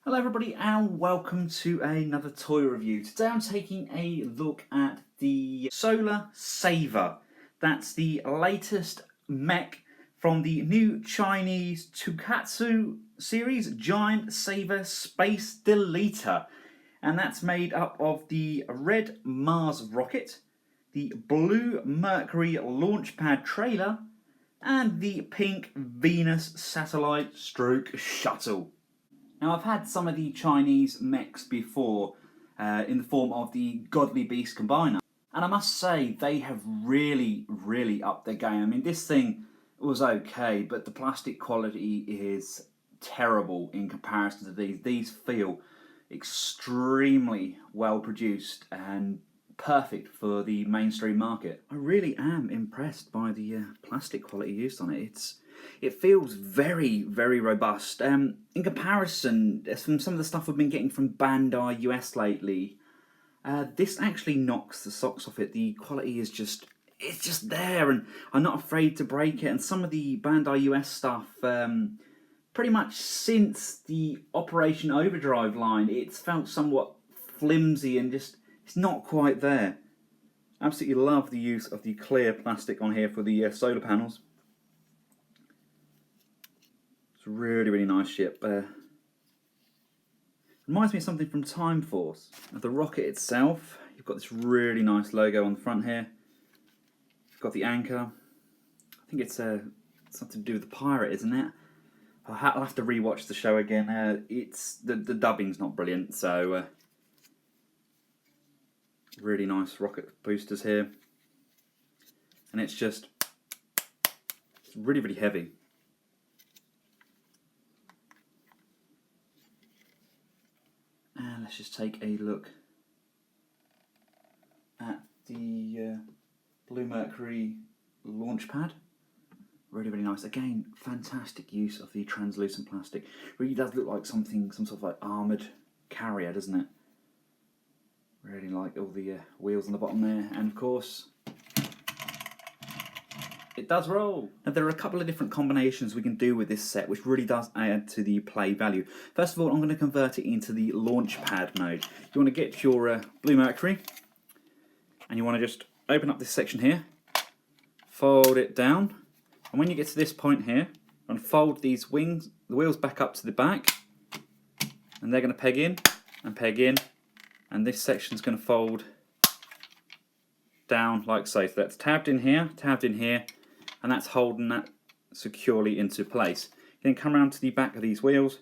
Hello everybody and welcome to another toy review. Today I'm taking a look at the Solar SAVER. That's the latest mech from the new Chinese Tukatsu series, Giant SAVER Space Deleter. And that's made up of the red Mars rocket, the blue Mercury launchpad trailer, and the pink Venus satellite stroke shuttle. Now, I've had some of the Chinese mechs before in the form of the Godly Beast Combiner, and I must say they have really upped their game. I mean, this thing was okay, but the plastic quality is terrible in comparison to these. These feel extremely well produced and perfect for the mainstream market. I really am impressed by the plastic quality used on it. It feels very robust. In comparison, from some of the stuff we've been getting from Bandai US lately, this actually knocks the socks off it. The quality is just there, and I'm not afraid to break it. And some of the Bandai US stuff, pretty much since the Operation Overdrive line, it's felt somewhat flimsy and just it's not quite there. Absolutely love the use of the clear plastic on here for the solar panels. It's a really nice ship. Reminds me of something from Time Force. The rocket itself, you've got this really nice logo on the front here. You've got the anchor. I think it's something to do with the pirate, isn't it? I'll have to rewatch the show again. It's the dubbing's not brilliant, so really nice rocket boosters here, and it's really heavy. And let's just take a look at the Blue Mercury launch pad. Really nice. Again, fantastic use of the translucent plastic. Really does look like some sort of like armoured carrier, doesn't it? Really like all the wheels on the bottom there, and of course it does roll. Now, there are a couple of different combinations we can do with this set, which really does add to the play value. First of all, I'm going to convert it into the launch pad mode. You want to get your Blue Mercury, and you want to just open up this section here, fold it down, and when you get to this point here, and fold these the wheels back up to the back, and they're going to peg in and peg in. And this section's going to fold down like so. So that's tabbed in here, and that's holding that securely into place. You then come around to the back of these wheels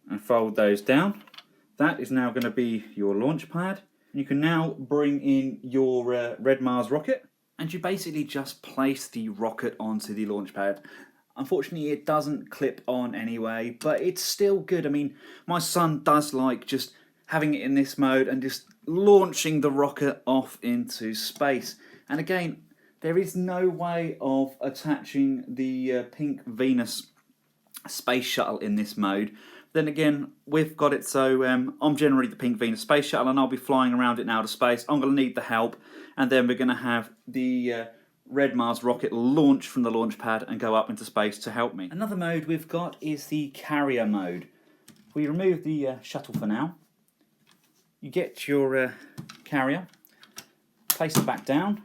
and fold those down. That is now going to be your launch pad. You can now bring in your Red Mars rocket, and you basically just place the rocket onto the launch pad. Unfortunately, it doesn't clip on anyway, but it's still good. I mean, my son does like just having it in this mode and just launching the rocket off into space. And again, there is no way of attaching the pink Venus space shuttle in this mode. Then again, we've got it so I'm generally the pink Venus space shuttle, and I'll be flying around it now to space. I'm going to need the help, and then we're going to have the Red Mars rocket launch from the launch pad and go up into space to help me. Another mode we've got is the carrier mode. We remove the shuttle for now. You get your carrier, place it back down.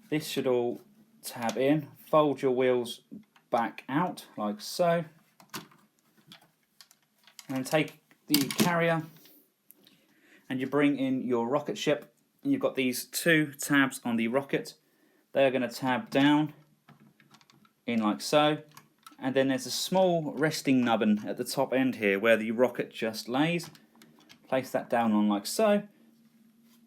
This should all tab in. Fold your wheels back out like so. And then take the carrier and you bring in your rocket ship. And you've got these two tabs on the rocket. They're going to tab down in like so, and then there's a small resting nubbin at the top end here where the rocket just lays. Place that down on like so,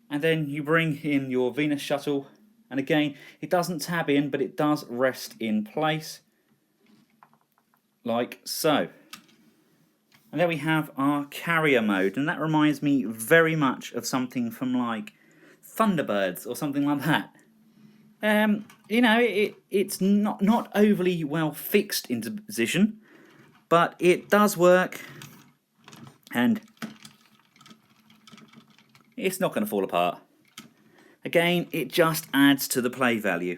and then you bring in your Venus shuttle, and again it doesn't tab in, but it does rest in place like so. And there we have our carrier mode, and that reminds me very much of something from like Thunderbirds or something like that. You know, it's not overly well fixed into position, but it does work, and it's not going to fall apart. Again, it just adds to the play value.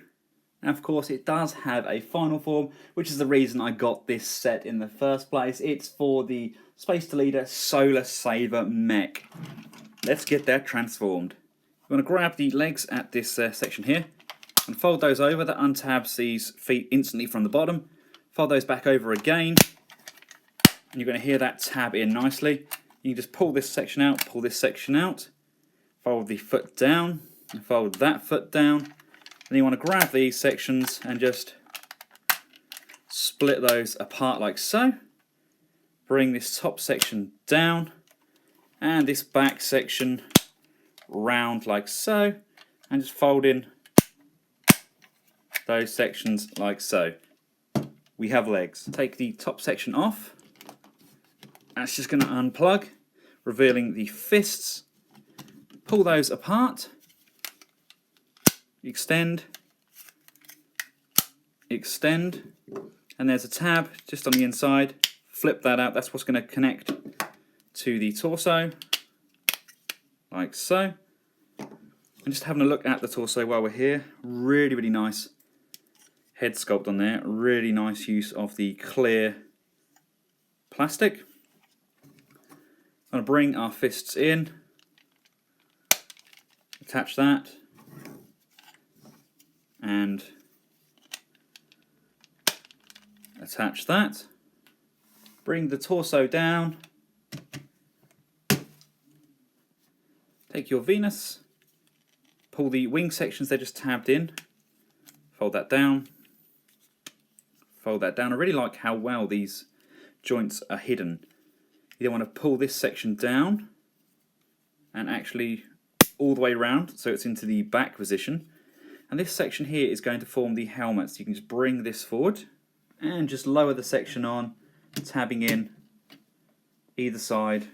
And of course it does have a final form, which is the reason I got this set in the first place. It's for the Space to Leader Solar Saver mech. Let's get that transformed. You want to grab the legs at this section here and fold those over. That untabs these feet instantly from the bottom. Fold those back over again, and you're going to hear that tab in nicely. You can just pull this section out, pull this section out, fold the foot down, and fold that foot down. Then you want to grab these sections and just split those apart like so. Bring this top section down and this back section round like so, and just fold in those sections like so. We have legs. Take the top section off. That's just going to unplug, revealing the fists. Pull those apart. Extend, extend, and there's a tab just on the inside. Flip that out. That's what's going to connect to the torso, like so. And just having a look at the torso while we're here. Really, really nice head sculpt on there. Really nice use of the clear plastic. I'm going to bring our fists in, attach that, and attach that. Bring the torso down. Take your Venus, pull the wing sections, they're just tabbed in. Fold that down. Fold that down. I really like how well these joints are hidden. You then want to pull this section down and actually all the way around so it's into the back position. And this section here is going to form the helmet. So you can just bring this forward and just lower the section on, tabbing in either side.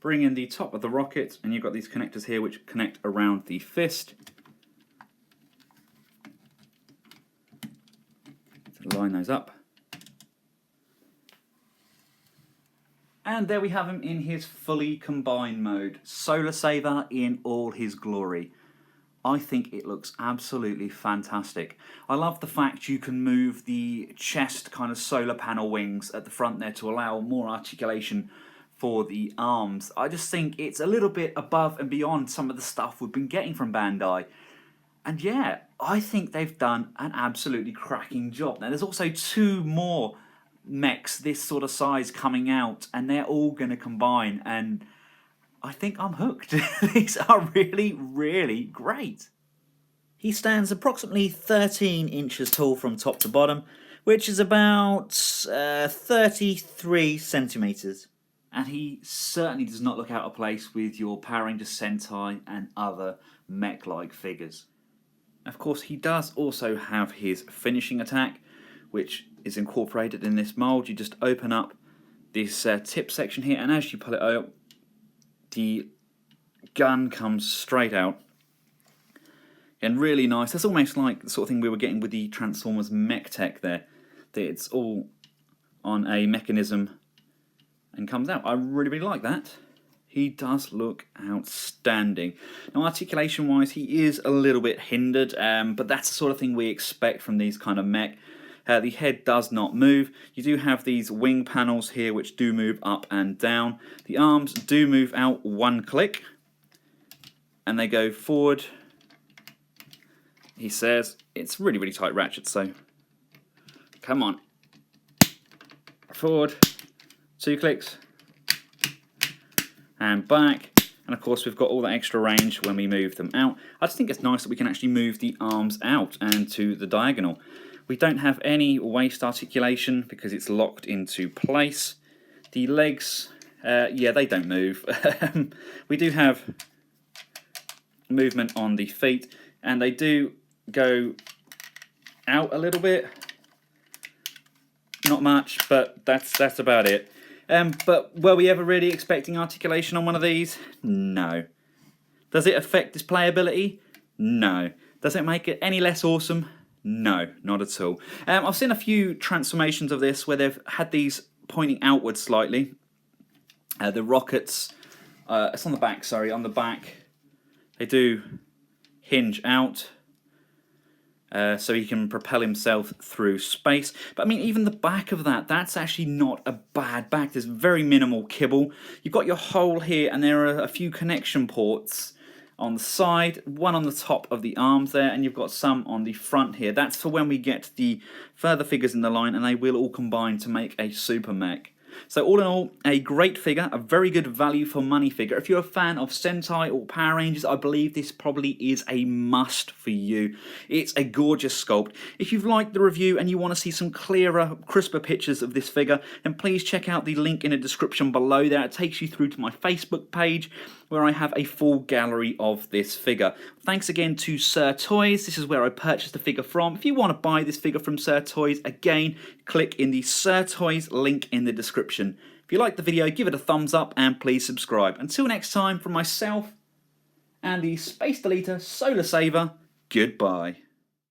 Bring in the top of the rocket, and you've got these connectors here which connect around the fist. So line those up. And there we have him in his fully combined mode. Solar Saver in all his glory. I think it looks absolutely fantastic. I love the fact you can move the chest kind of solar panel wings at the front there to allow more articulation for the arms. I just think it's a little bit above and beyond some of the stuff we've been getting from Bandai. And yeah, I think they've done an absolutely cracking job. Now there's also 2 more mechs this sort of size coming out, and they're all going to combine, and I think I'm hooked. These are really, really great. He stands approximately 13 inches tall from top to bottom, which is about 33 centimeters. And he certainly does not look out of place with your Power Rangers Sentai and other mech-like figures. Of course, he does also have his finishing attack, which is incorporated in this mold. You just open up this tip section here, and as you pull it out, the gun comes straight out. And really nice. That's almost like the sort of thing we were getting with the Transformers mech tech there. That it's all on a mechanism and comes out. I really, really like that. He does look outstanding. Now, articulation-wise, he is a little bit hindered, but that's the sort of thing we expect from these kind of mech. The head does not move. You do have these wing panels here which do move up and down. The arms do move out 1 click, and they go forward. He says it's really, really tight ratchet, so come on. Forward, 2 clicks, and back. And of course we've got all that extra range when we move them out. I just think it's nice that we can actually move the arms out and to the diagonal. We don't have any waist articulation because it's locked into place. The legs, yeah, they don't move. We do have movement on the feet, and they do go out a little bit. Not much, but that's about it. But were we ever really expecting articulation on one of these? No. Does it affect its playability? No. Does it make it any less awesome? No, not at all. I've seen a few transformations of this where they've had these pointing outwards slightly. The rockets, it's on the back, sorry, on the back. They do hinge out. so he can propel himself through space. But I mean, even the back of that's actually not a bad back. There's very minimal kibble. You've got your hole here, and there are a few connection ports on the side, one on the top of the arms there, and you've got some on the front here. That's for when we get the further figures in the line, and they will all combine to make a super mech. So all in all, a great figure, a very good value for money figure. If you're a fan of Sentai or Power Rangers, I believe this probably is a must for you. It's a gorgeous sculpt. If you've liked the review and you want to see some clearer, crisper pictures of this figure, then please check out the link in the description below there. It takes you through to my Facebook page where I have a full gallery of this figure. Thanks again to Sir Toys. This is where I purchased the figure from. If you want to buy this figure from Sir Toys, again, click in the Sir Toys link in the description. If you liked the video, give it a thumbs up and please subscribe. Until next time, from myself and the Space Deleter Solar Saver, goodbye.